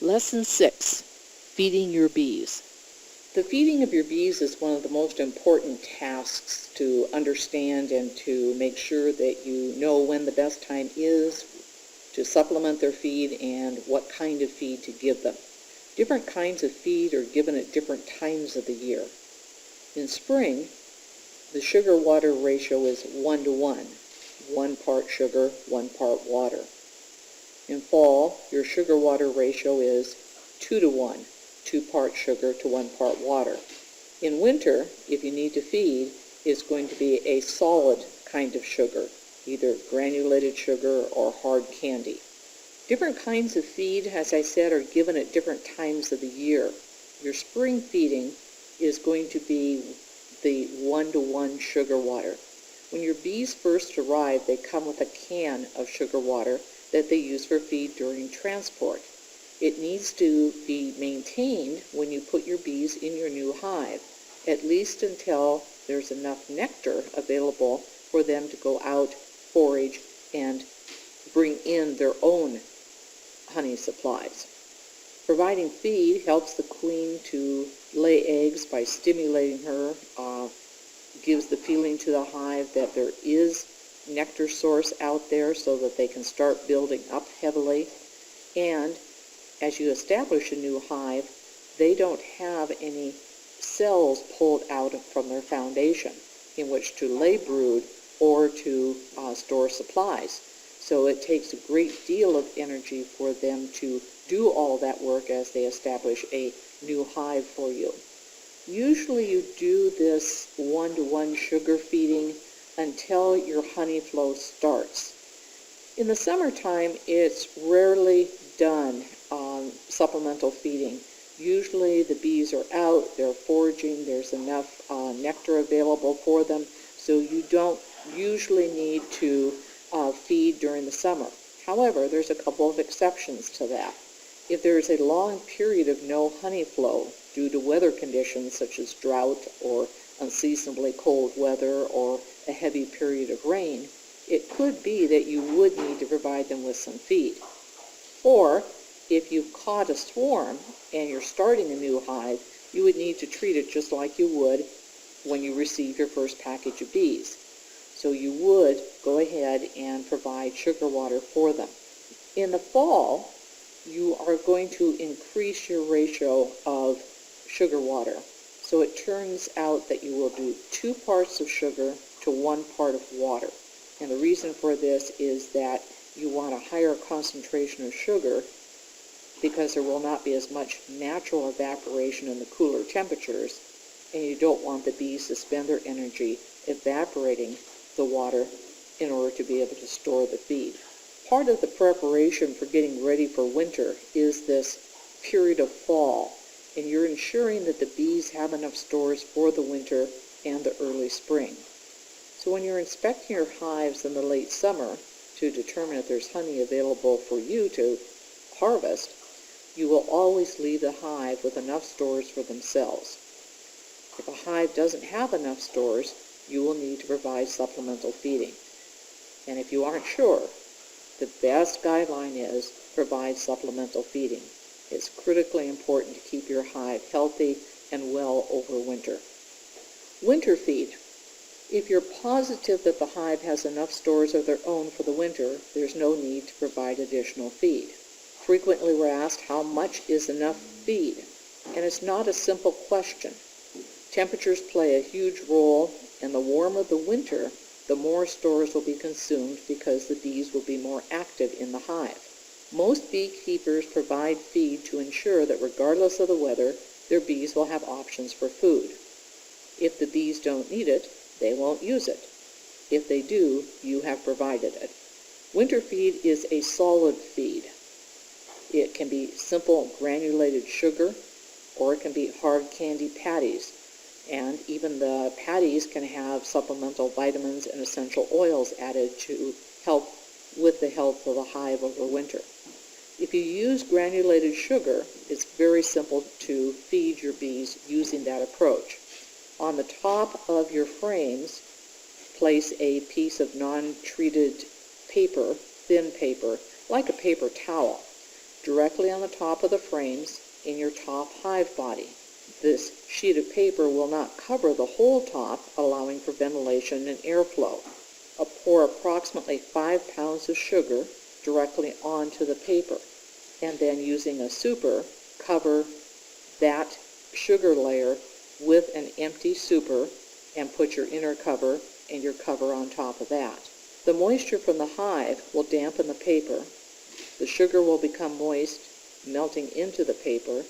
Lesson 6, Feeding Your Bees. The feeding of your bees is one of the most important tasks to understand and to make sure that you know when the best time is to supplement their feed and what kind of feed to give them. Different kinds of feed are given at different times of the year. In spring, the sugar-water ratio is 1:1, 1 part sugar, 1 part water. In fall, your sugar-water ratio is 2:1, 2 parts sugar to 1 part water. In winter, if you need to feed, it's going to be a solid kind of sugar, either granulated sugar or hard candy. Different kinds of feed, as I said, are given at different times of the year. Your spring feeding is going to be the 1:1 sugar water. When your bees first arrive, they come with a can of sugar water that they use for feed during transport. It needs to be maintained when you put your bees in your new hive, at least until there's enough nectar available for them to go out, forage, and bring in their own honey supplies. Providing feed helps the queen to lay eggs by stimulating her, gives the feeling to the hive that there is nectar source out there so that they can start building up heavily. And as you establish a new hive, they don't have any cells pulled out from their foundation in which to lay brood or to store supplies. So it takes a great deal of energy for them to do all that work as they establish a new hive for you. Usually you do this 1:1 sugar feeding until your honey flow starts. In the summertime, it's rarely done supplemental feeding. Usually the bees are out, they're foraging, there's enough nectar available for them, so you don't usually need to feed during the summer. However, there's a couple of exceptions to that. If there's a long period of no honey flow due to weather conditions such as drought or unseasonably cold weather or a heavy period of rain, it could be that you would need to provide them with some feed. Or if you've caught a swarm and you're starting a new hive, you would need to treat it just like you would when you receive your first package of bees. So you would go ahead and provide sugar water for them. In the fall, you are going to increase your ratio of sugar water. So it turns out that you will do 2 parts of sugar to 1 part of water. And the reason for this is that you want a higher concentration of sugar because there will not be as much natural evaporation in the cooler temperatures, and you don't want the bees to spend their energy evaporating the water in order to be able to store the feed. Part of the preparation for getting ready for winter is this period of fall, and you're ensuring that the bees have enough stores for the winter and the early spring. So when you're inspecting your hives in the late summer to determine if there's honey available for you to harvest, you will always leave the hive with enough stores for themselves. If a hive doesn't have enough stores, you will need to provide supplemental feeding. And if you aren't sure, the best guideline is provide supplemental feeding. It's critically important to keep your hive healthy and well over winter. Winter feed. If you're positive that the hive has enough stores of their own for the winter, there's no need to provide additional feed. Frequently we're asked how much is enough feed, and it's not a simple question. Temperatures play a huge role, and the warmer the winter, the more stores will be consumed because the bees will be more active in the hive. Most beekeepers provide feed to ensure that regardless of the weather, their bees will have options for food. If the bees don't need it, they won't use it. If they do, you have provided it. Winter feed is a solid feed. It can be simple granulated sugar, or it can be hard candy patties. And even the patties can have supplemental vitamins and essential oils added to help with the health of the hive over winter. If you use granulated sugar, it's very simple to feed your bees using that approach. On the top of your frames, place a piece of non-treated paper, thin paper, like a paper towel. directly on the top of the frames in your top hive body. This sheet of paper will not cover the whole top, allowing for ventilation and airflow. Pour approximately 5 pounds of sugar directly onto the paper, and then using a super, cover that sugar layer with an empty super and put your inner cover and your cover on top of that. The moisture from the hive will dampen the paper. The sugar will become moist, melting into the paper.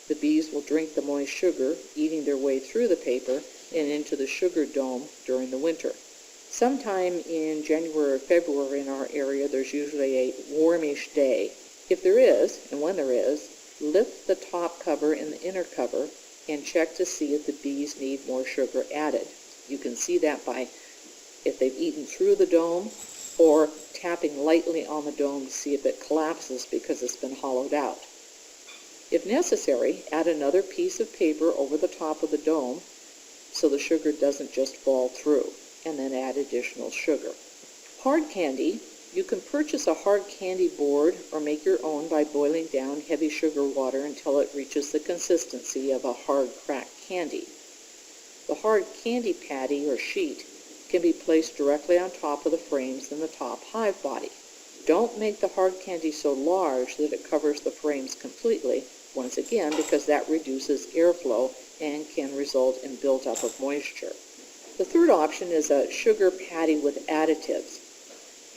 The bees will drink the moist sugar, eating their way through the paper and into the sugar dome during the winter. Sometime in January or February in our area, there's usually a warmish day. If there is, and when there is, lift the top cover and the inner cover and check to see if the bees need more sugar added. You can see that by if they've eaten through the dome or tapping lightly on the dome to see if it collapses because it's been hollowed out. If necessary, add another piece of paper over the top of the dome so the sugar doesn't just fall through, and then add additional sugar. Hard candy. You can purchase a hard candy board or make your own by boiling down heavy sugar water until it reaches the consistency of a hard cracked candy. The hard candy patty or sheet can be placed directly on top of the frames in the top hive body. Don't make the hard candy so large that it covers the frames completely, once again, because that reduces airflow and can result in buildup of moisture. The third option is a sugar patty with additives,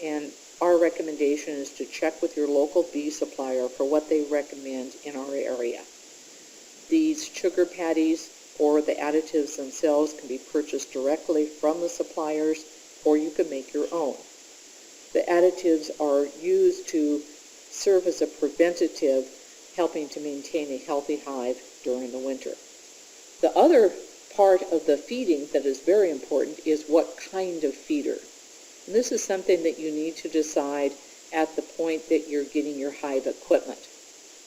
and our recommendation is to check with your local bee supplier for what they recommend in our area. These sugar patties or the additives themselves can be purchased directly from the suppliers, or you can make your own. The additives are used to serve as a preventative, helping to maintain a healthy hive during the winter. The other part of the feeding that is very important is what kind of feeder. And this is something that you need to decide at the point that you're getting your hive equipment.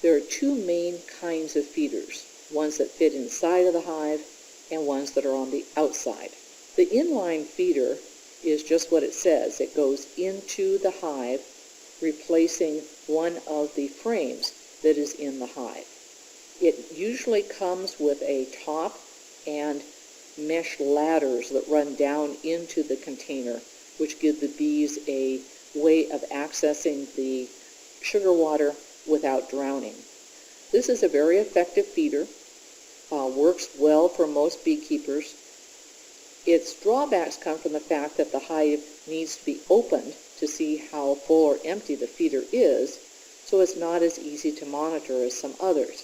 There are two main kinds of feeders, ones that fit inside of the hive and ones that are on the outside. The inline feeder is just what it says. It goes into the hive, replacing one of the frames that is in the hive. It usually comes with a top and mesh ladders that run down into the container, which give the bees a way of accessing the sugar water without drowning. This is a very effective feeder, works well for most beekeepers. Its drawbacks come from the fact that the hive needs to be opened to see how full or empty the feeder is, so it's not as easy to monitor as some others.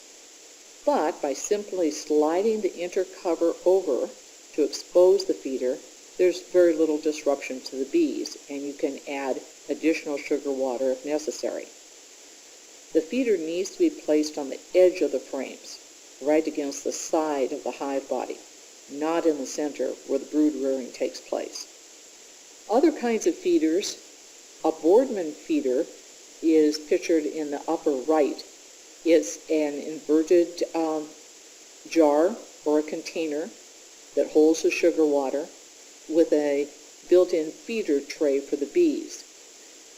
But by simply sliding the inner cover over to expose the feeder, there's very little disruption to the bees, and you can add additional sugar water if necessary. The feeder needs to be placed on the edge of the frames, right against the side of the hive body, not in the center where the brood rearing takes place. Other kinds of feeders, a Boardman feeder is pictured in the upper right. It's an inverted jar or a container that holds the sugar water with a built-in feeder tray for the bees.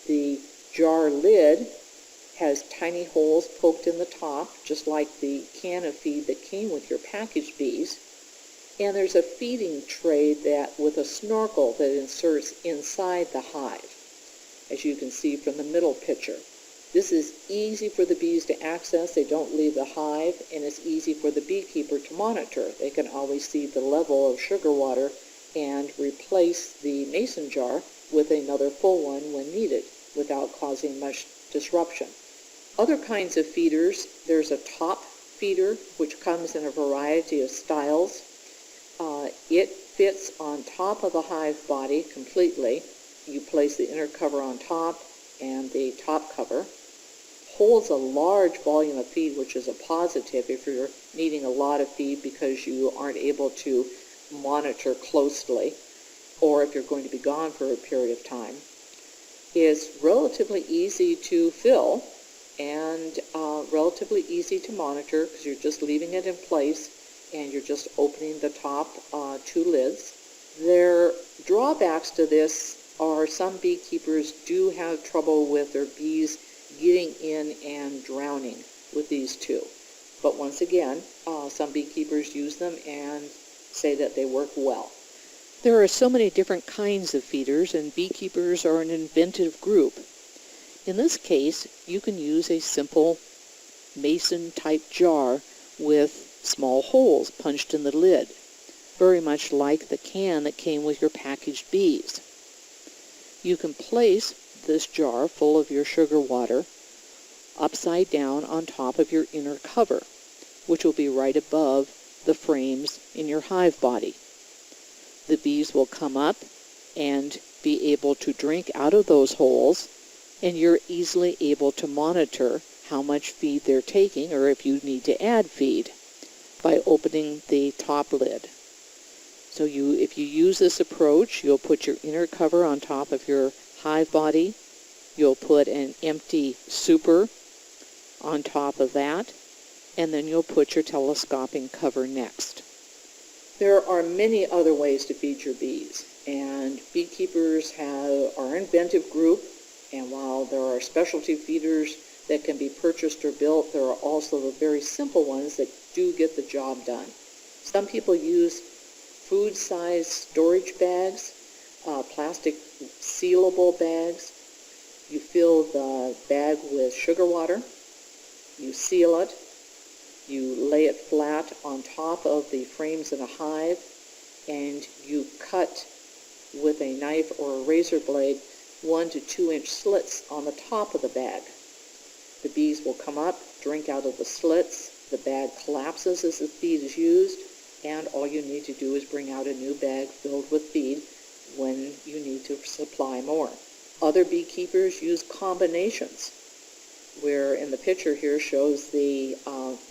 The jar lid has tiny holes poked in the top, just like the can of feed that came with your packaged bees. And there's a feeding tray with a snorkel that inserts inside the hive, as you can see from the middle picture. This is easy for the bees to access. They don't leave the hive, and it's easy for the beekeeper to monitor. They can always see the level of sugar water and replace the mason jar with another full one when needed without causing much disruption. Other kinds of feeders, there's a top feeder which comes in a variety of styles. It fits on top of the hive body completely. You place the inner cover on top and the top cover. Holds a large volume of feed, which is a positive if you're needing a lot of feed because you aren't able to monitor closely, or if you're going to be gone for a period of time. It's relatively easy to fill and relatively easy to monitor because you're just leaving it in place and you're just opening the top two lids. There are drawbacks to this are some beekeepers do have trouble with their bees getting in and drowning with these two. But once again, some beekeepers use them and say that they work well. There are so many different kinds of feeders, and beekeepers are an inventive group. In this case, you can use a simple mason-type jar with small holes punched in the lid, very much like the can that came with your packaged bees. You can place this jar full of your sugar water upside down on top of your inner cover, which will be right above the frames in your hive body. The bees will come up and be able to drink out of those holes, and you're easily able to monitor how much feed they're taking, or if you need to add feed, by opening the top lid. So if you use this approach, you'll put your inner cover on top of your hive body, you'll put an empty super on top of that, and then you'll put your telescoping cover next. There are many other ways to feed your bees, and beekeepers are an inventive group, and while there are specialty feeders that can be purchased or built, there are also the very simple ones that do get the job done. Some people use food-sized storage bags, plastic sealable bags. You fill the bag with sugar water, you seal it, you lay it flat on top of the frames in a hive, and you cut with a knife or a razor blade 1 to 2 inch slits on the top of the bag. The bees will come up, drink out of the slits, the bag collapses as the feed is used, and all you need to do is bring out a new bag filled with feed when you need to supply more. Other beekeepers use combinations, where in the picture here shows the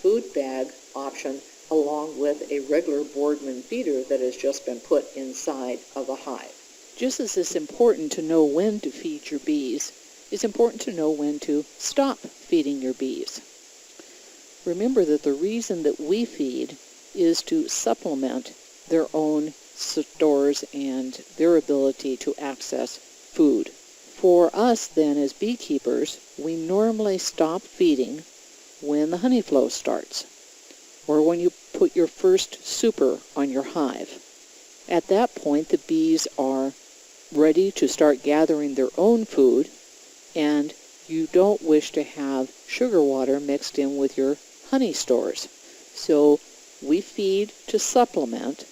food bag option along with a regular Boardman feeder that has just been put inside of a hive. Just as it's important to know when to feed your bees, it's important to know when to stop feeding your bees. Remember that the reason that we feed is to supplement their own stores and their ability to access food. For us then as beekeepers, we normally stop feeding when the honey flow starts, or when you put your first super on your hive. At that point, the bees are ready to start gathering their own food, and you don't wish to have sugar water mixed in with your honey stores. So we feed to supplement,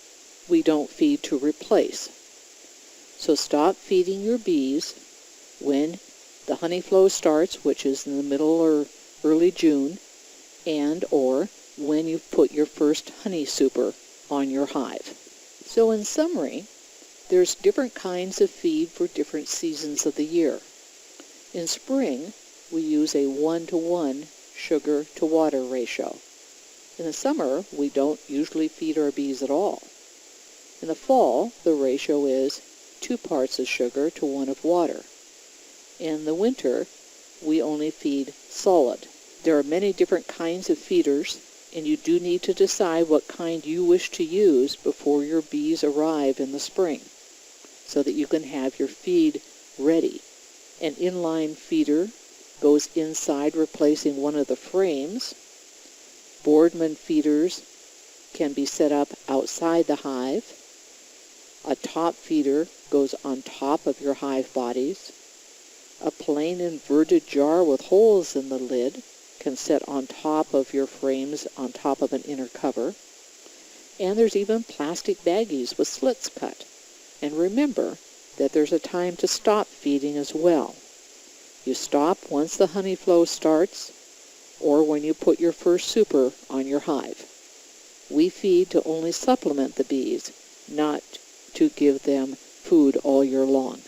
we don't feed to replace. So stop feeding your bees when the honey flow starts, which is in the middle or early June, and or when you've put your first honey super on your hive. So in summary, there's different kinds of feed for different seasons of the year. In spring, we use a 1-to-1 sugar to water ratio. In the summer, we don't usually feed our bees at all. In the fall, the ratio is 2 parts of sugar to 1 of water. In the winter, we only feed solid. There are many different kinds of feeders, and you do need to decide what kind you wish to use before your bees arrive in the spring, so that you can have your feed ready. An inline feeder goes inside, replacing one of the frames. Boardman feeders can be set up outside the hive. A top feeder goes on top of your hive bodies. A plain inverted jar with holes in the lid can sit on top of your frames on top of an inner cover. And there's even plastic baggies with slits cut. And remember that there's a time to stop feeding as well. You stop once the honey flow starts, or when you put your first super on your hive. We feed to only supplement the bees, not to give them food all year long.